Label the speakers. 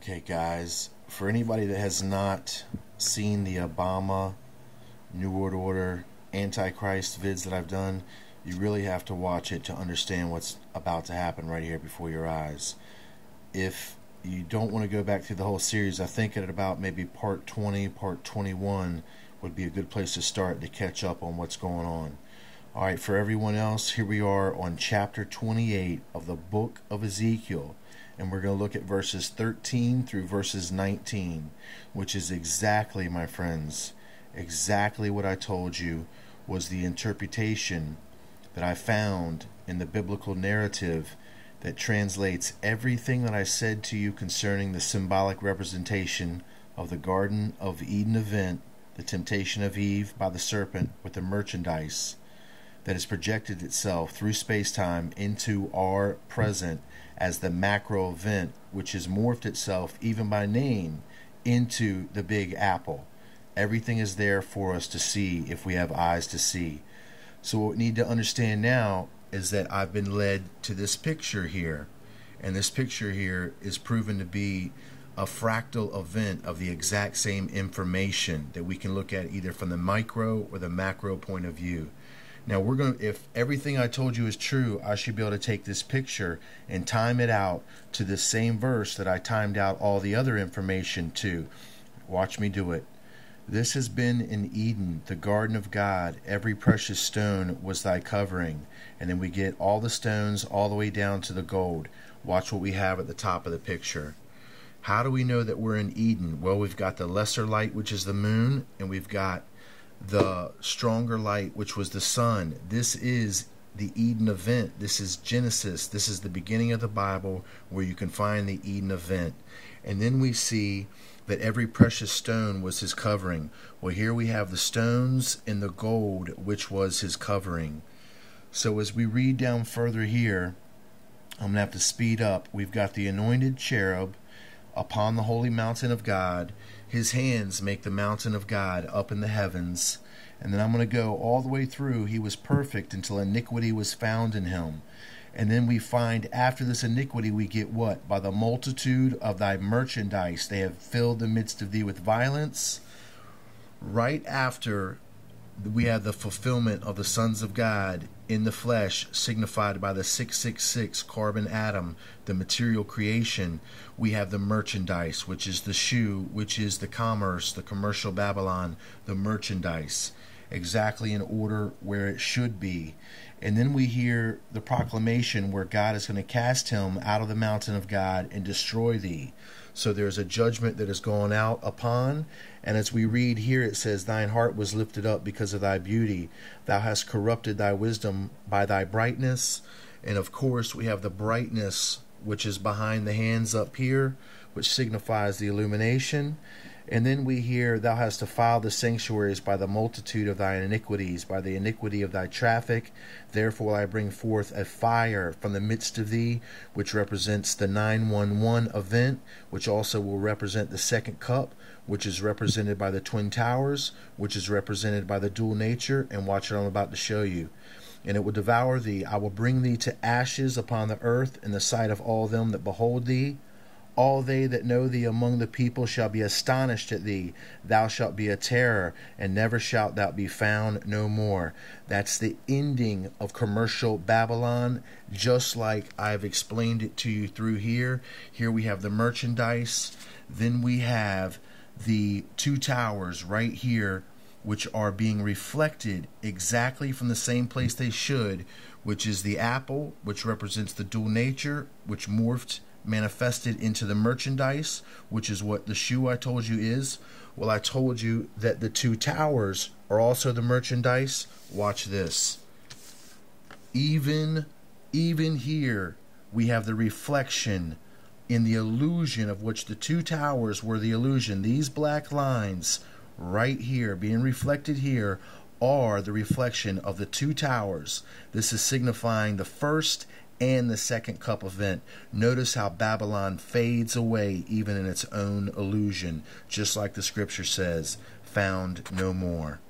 Speaker 1: Okay, guys, for anybody that has not seen the Obama New World Order Antichrist vids that I've done, you really have to watch it to understand what's about to happen right here before your eyes. If you don't want to go back through the whole series, I think at about maybe part 20, part 21 would be a good place to start to catch up on what's going on. Alright, for everyone else, here we are on chapter 28 of the book of Ezekiel. And we're going to look at verses 13 through verses 19, which is exactly, my friends, exactly what I told you was the interpretation that I found in the biblical narrative that translates everything that I said to you concerning the symbolic representation of the Garden of Eden event, the temptation of Eve by the serpent with the merchandise that has projected itself through space-time into our present as the macro event, which has morphed itself even by name into the Big Apple. Everything is there for us to see if we have eyes to see. So what we need to understand now is that I've been led to this picture here, and this picture here is proven to be a fractal event of the exact same information that we can look at either from the micro or the macro point of view. Now we're going to, if everything I told you is true, I should be able to take this picture and time it out to this same verse that I timed out all the other information to. Watch me do it. This has been in Eden, the garden of God. Every precious stone was thy covering. And then we get all the stones all the way down to the gold. Watch what we have at the top of the picture. How do we know that we're in Eden? Well, we've got the lesser light, which is the moon, and we've got the stronger light, which was the sun. This is the Eden event. This is Genesis. This is the beginning of the Bible where you can find the Eden event. And then we see that every precious stone was his covering. Well, here we have the stones and the gold, which was his covering. So as we read down further here, I'm going to have to speed up. We've got the anointed cherub upon the holy mountain of God. His hands make the mountain of God up in the heavens. And then I'm going to go all the way through. He was perfect until iniquity was found in him. And then we find after this iniquity we get what? By the multitude of thy merchandise they have filled the midst of thee with violence. Right after we have the fulfillment of the sons of God in the flesh, signified by the 666 carbon atom, the material creation. We have the merchandise, which is the shoe, which is the commerce, the commercial Babylon, the merchandise, exactly in order where it should be. And then we hear the proclamation where God is going to cast him out of the mountain of God and destroy thee. So there's a judgment that is gone out upon. And as we read here, it says, thine heart was lifted up because of thy beauty. Thou hast corrupted thy wisdom by thy brightness. And of course, we have the brightness, which is behind the hands up here, which signifies the illumination. And then we hear, thou hast defiled the sanctuaries by the multitude of thy iniquities, by the iniquity of thy traffic. Therefore will I bring forth a fire from the midst of thee, which represents the 911 event, which also will represent the second cup, which is represented by the twin towers, which is represented by the dual nature. And watch what I'm about to show you. And it will devour thee. I will bring thee to ashes upon the earth in the sight of all them that behold thee. All they that know thee among the people shall be astonished at thee. Thou shalt be a terror, and never shalt thou be found no more. That's the ending of commercial Babylon, just like I've explained it to you through here. Here we have the merchandise. Then we have the two towers right here, which are being reflected exactly from the same place they should, which is the apple, which represents the dual nature, which manifested into the merchandise, which is what the shoe I told you is. Well, I told you that the two towers are also the merchandise. Watch this. Even here we have the reflection in the illusion of which the two towers were the illusion. These black lines right here being reflected here are the reflection of the two towers. This is signifying the first and the second cup event. Notice how Babylon fades away even in its own illusion, just like the scripture says, found no more.